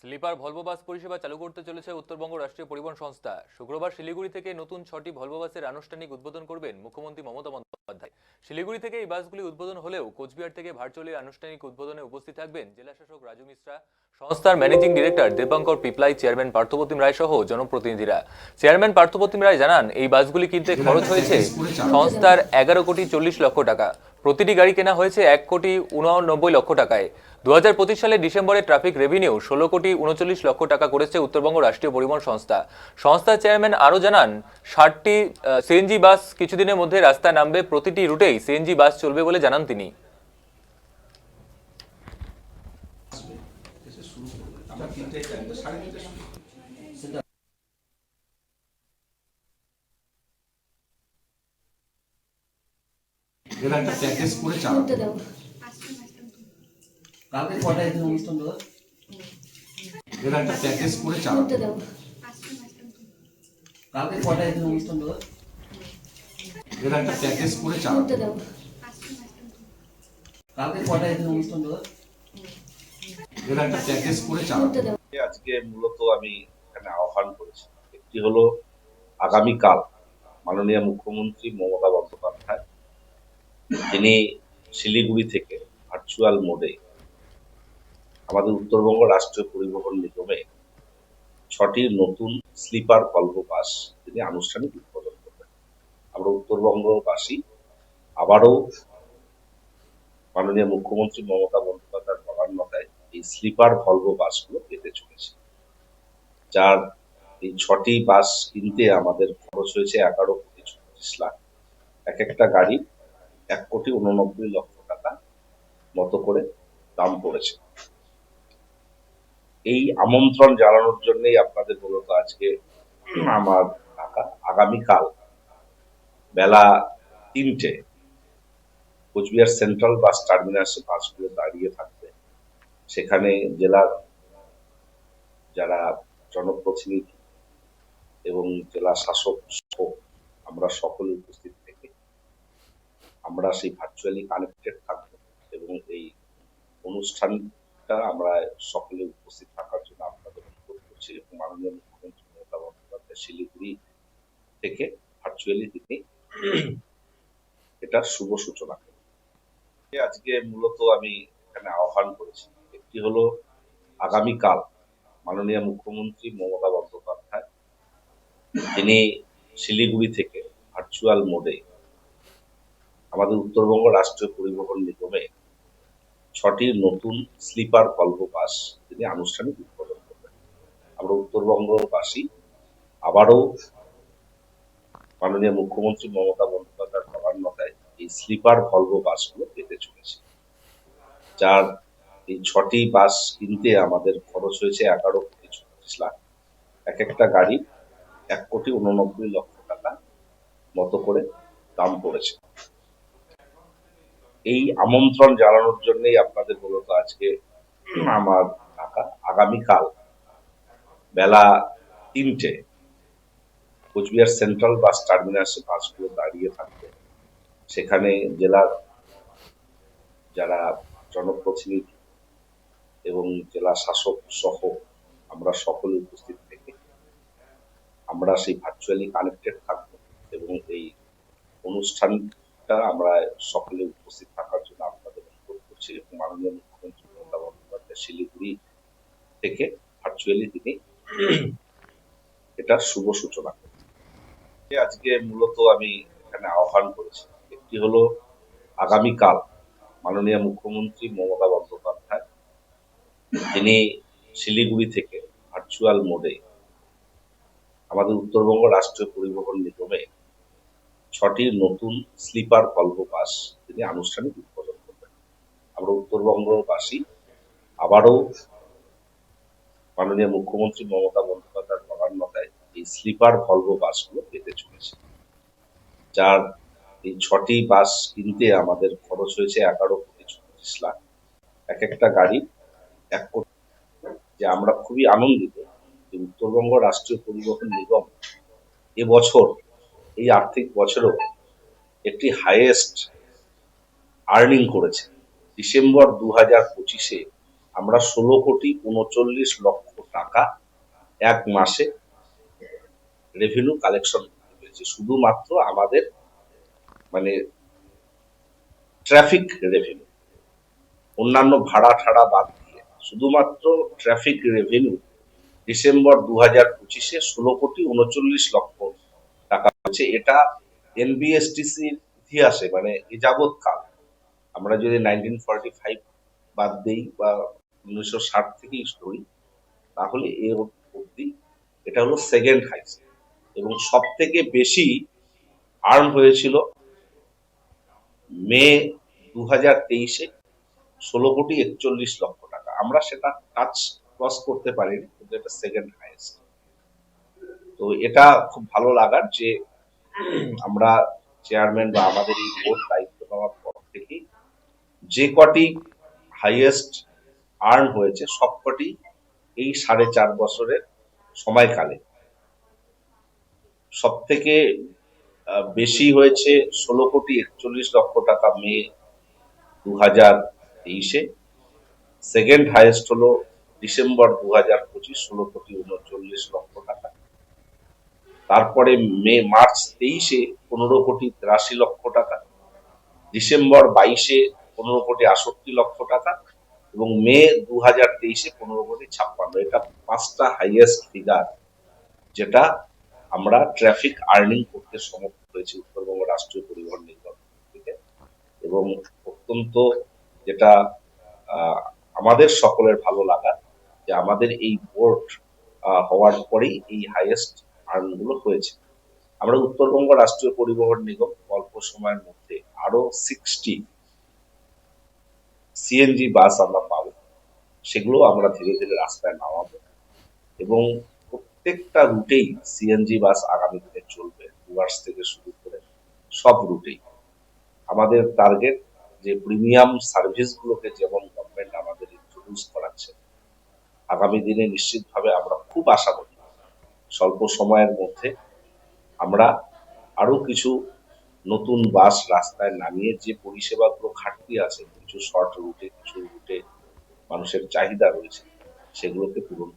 Sleeper Volvo bus পরিষেবা চালু করতে চলেছে উত্তরবঙ্গ রাষ্ট্রীয় পরিবহন সংস্থা। শুক্রবার শিলিগুড়ি থেকে নতুন 6টি ভলভো বাসের আনুষ্ঠানিক উদ্বোধন করবেন মুখ্যমন্ত্রী মমতা বন্দ্যোপাধ্যায়। শিলিগুড়ি থেকে এই বাসগুলি উদ্বোধন হলেও কোচবিহার থেকে ভার্চুয়ালি আনুষ্ঠানিক উদ্বোধনে উপস্থিত থাকবেন জেলাশাসক রাজু মিশ্রা, সংস্থার managing director Dipankar Piplai, chairman Parthapratim Roy সহ জনপ্রতিনিধিরা। চেয়ারম্যান পার্থপ্রতিম রায় জানান, এই বাসগুলি কিনতে খরচ হয়েছে সংস্থার 11,40,00,000 টাকা। প্রতিটি গাড়ি কেনা হয়েছে 1,89,00,000 টাকায়। 2025 সালের ডিসেম্বরে ট্রাফিক রেভিনিউ 16,39,00,000 টাকা করেছে উত্তরবঙ্গ রাষ্ট্রীয় পরিবহন সংস্থা। সংস্থার চেয়ারম্যান আরও জানান, 60টি সিএনজি বাস কিছুদিনের মধ্যে রাস্তায় নামবে। প্রতিটি রুটেই সিএনজি বাস চলবে বলে জানান তিনি। এর একটা প্যাকেজ করে চালাতে দাও। কালকে কটায় এখানে অনুষ্ঠান দাও? এর একটা প্যাকেজ করে চালাতে দাও। কালকে কটায় এখানে অনুষ্ঠান দাও? এর একটা প্যাকেজ করে চালাতে দাও। কালকে কটায় এখানে অনুষ্ঠান দাও? এর একটা প্যাকেজ করে চালাতে দাও। আজকে মূলত আমি এখানে আহ্বান করেছি, একটি হলো আগামীকাল মাননীয় মুখ্যমন্ত্রী মমতা বন্দ্যোপাধ্যায় তিনি শিলিগুড়ি থেকে ভার্চুয়াল মোডে আমাদের উত্তরবঙ্গ রাষ্ট্রীয় পরিবহন নিগমে 6টি নতুন স্লিপার ভলভো বাস তিনি আনুষ্ঠানিক উদ্বোধন করবেন। আমরা উত্তরবঙ্গবাসী আবারও মাননীয় মুখ্যমন্ত্রী মমতা বন্দ্যোপাধ্যায়ের নবান্নতায় এই স্লিপার ভলভো বাসগুলো পেতে চলেছে। যার এই 6টি বাস কিনতে আমাদের খরচ হয়েছে 11,36,00,000। এক একটা গাড়ি 1,89,00,000 টাকা মতো করে দাম পড়েছে। এই আমন্ত্রণ জানানোর জন্যই আপনাদের মূলত আজকে আমার আগামীকাল বেলা 3টে কোচবিহার সেন্ট্রাল বাস টার্মিনাসে বাসগুলো দাঁড়িয়ে থাকবে। সেখানে জেলার যারা জনপ্রতিনিধি এবং জেলা শাসক সহ আমরা সকলে উপস্থিত থেকে আমরা সেই ভার্চুয়ালি কানেক্টেড থাকবো এবং এই অনুষ্ঠানটা আমরা সকলে উপস্থিত থাকার জন্য আপনাদের অনুরোধ করছি। এবং মাননীয় মুখ্যমন্ত্রী মমতা বন্দ্যোপাধ্যায় শিলিগুড়ি থেকে ভার্চুয়ালি তিনি এটার শুভ সূচনা করেন। আজকে মূলত আমি এখানে আহ্বান করেছি, একটি হলো আগামীকাল মাননীয় মুখ্যমন্ত্রী মমতা বন্দ্যোপাধ্যায় তিনি শিলিগুড়ি থেকে ভার্চুয়াল মোডে আমাদের উত্তরবঙ্গ রাষ্ট্রীয় পরিবহন নিগমে 6টি নতুন স্লিপার ভলভো বাস তিনি আনুষ্ঠানিক উদ্বোধন করবেন। আমরা উত্তরবঙ্গবাসী আবারও মাননীয় মুখ্যমন্ত্রী মমতা বন্দ্যোপাধ্যায়ের নবান্নতায় এই স্লিপার ভলভো বাসগুলো পেতে চলেছে। যার এই 6টি বাস কিনতে আমাদের খরচ হয়েছে 11,36,00,000। এক একটা গাড়ি 1,89,00,000 টাকা মতো করে দাম পড়েছে। এই আমন্ত্রণ জানানোর জন্যই আপনাদের মূলত আজকে আমার আগামীকাল বেলা 3টে কোচবিহার সেন্ট্রাল বাস টার্মিনাসে বাসগুলো দাঁড়িয়ে থাকবে। সেখানে জেলার যারা জনপ্রতিনিধি এবং জেলা শাসক সহ আমরা সকলে উপস্থিত থেকে আমরা সেই ভার্চুয়ালি কানেক্টেড থাকবো এবং এই অনুষ্ঠানটা আমরা সকলে উপস্থিত থাকার জন্য আপনাদের অনুরোধ করছি। এবং মাননীয় মুখ্যমন্ত্রী মমতা বন্দ্যোপাধ্যায় শিলিগুড়ি থেকে ভার্চুয়ালি তিনি এটার শুভ সূচনা করেন। আজকে মূলত আমি এখানে আহ্বান করেছি, একটি হলো আগামীকাল মাননীয় মুখ্যমন্ত্রী মমতা বন্দ্যোপাধ্যায় তিনি শিলিগুড়ি থেকে ভার্চুয়াল মোডে আমাদের উত্তরবঙ্গ রাষ্ট্রীয় পরিবহন নিগমে 6টি নতুন স্লিপার ভলভো বাস তিনি আনুষ্ঠানিক উদ্বোধন করবেন। আমরা উত্তরবঙ্গবাসী আবারও মাননীয় মুখ্যমন্ত্রী মমতা বন্দ্যোপাধ্যায়ের নবান্নতায় এই স্লিপার ভলভো বাসগুলো পেতে চলেছে। যার এই 6টি বাস কিনতে আমাদের খরচ হয়েছে 11,36,00,000। এক একটা গাড়ি 1 কোটি। যে আমরা খুবই আনন্দিত যে উত্তরবঙ্গ রাষ্ট্রীয় পরিবহন নিগম এবছর এই আর্থিক বছরেও একটি হাইয়েস্ট আর্নিং করেছে। ডিসেম্বর 2025-এ আমরা 16,39,00,000 টাকা এক মাসে রেভিনিউ কালেকশন করতে পেরেছি, শুধুমাত্র আমাদের মানে ট্রাফিক রেভিনিউ, অন্যান্য ভাড়া ঠাড়া বাদ দিয়ে শুধুমাত্র ট্রাফিক রেভিনিউ ডিসেম্বর 2025-এ 16,39,00,000 টাকা হচ্ছে। এটা এনবিএসটিসির ইতিহাসে মানে এ যাবৎকাল, আমরা যদি 1945 বাদ দেই বা 1960 থেকেই ধরি, তাহলে এ অবধি এটা হলো সেকেন্ড হাইস্ট। এবং সব থেকে বেশি আর্ন হয়েছিল মে 2023-এ 16,41,00,000 টাকা। আমরা সেটা টাচ ক্রস করতে পারিনি, কিন্তু এটা সেকেন্ড হাইয়েস্ট। তো এটা খুব ভালো লাগার যে আমরা চেয়ারম্যান বা আমাদের এই বোর্ড দায়িত্ব নেওয়ার পর থেকেই যে কটি হাইয়েস্ট আর্ন হয়েছে সবকটি এই 4.5 বছরের সময়কালে। সব থেকে বেশি হয়েছে 16,41,00,000 টাকা মে 2023-এ। সেকেন্ড হাইয়েস্ট হলো ডিসেম্বর 2025, 16,39,00,000 টাকা। তারপরে মার্চ 23-এ 15,83,00,000 টাকা, ডিসেম্বর 22-এ 15,68,00,000 টাকা এবং মে 2023-এ 15,56,00,000। এটা 5টা হাইয়েস্ট ফিগার যেটা আমরা ট্রাফিক আর্নিং করতে সমর্থ হয়েছি উত্তরবঙ্গ রাষ্ট্রীয় পরিবহন নিগম থেকে। এবং অত্যন্ত যেটা আমাদের সকলের ভালো লাগা যে আমাদের এই বোর্ড হওয়ার পরেই এই হাইয়েস্ট আর্ন গুলো হয়েছে। আমরা উত্তরবঙ্গ রাষ্ট্রীয় পরিবহন নিগম অল্প সময়ের মধ্যে আরো 60 সিএনজি বাস আমরা পাবো, সেগুলো আমরা ধীরে ধীরে রাস্তায় নামাবো এবং প্রত্যেকটা রুটেই সিএনজি বাস আগামী দিনে চলবে, ডুয়ার্স থেকে শুরু করে সব রুটেই। আমাদের টার্গেট যে প্রিমিয়াম সার্ভিস গুলোকে যেমন গভর্নমেন্ট আমাদের ইন্ট্রোডিউস করাচ্ছে, আগামী দিনে নিশ্চিতভাবে আমরা খুব আশাবাদী স্বল্প সময়ের মধ্যে আমরা আরো কিছু নতুন বাস রাস্তায় নামিয়ে যে পরিষেবাগুলো ঘাটতি আছে, কিছু শর্ট রুটে, কিছু রুটে মানুষের চাহিদা রয়েছে, সেগুলোকে পূরণ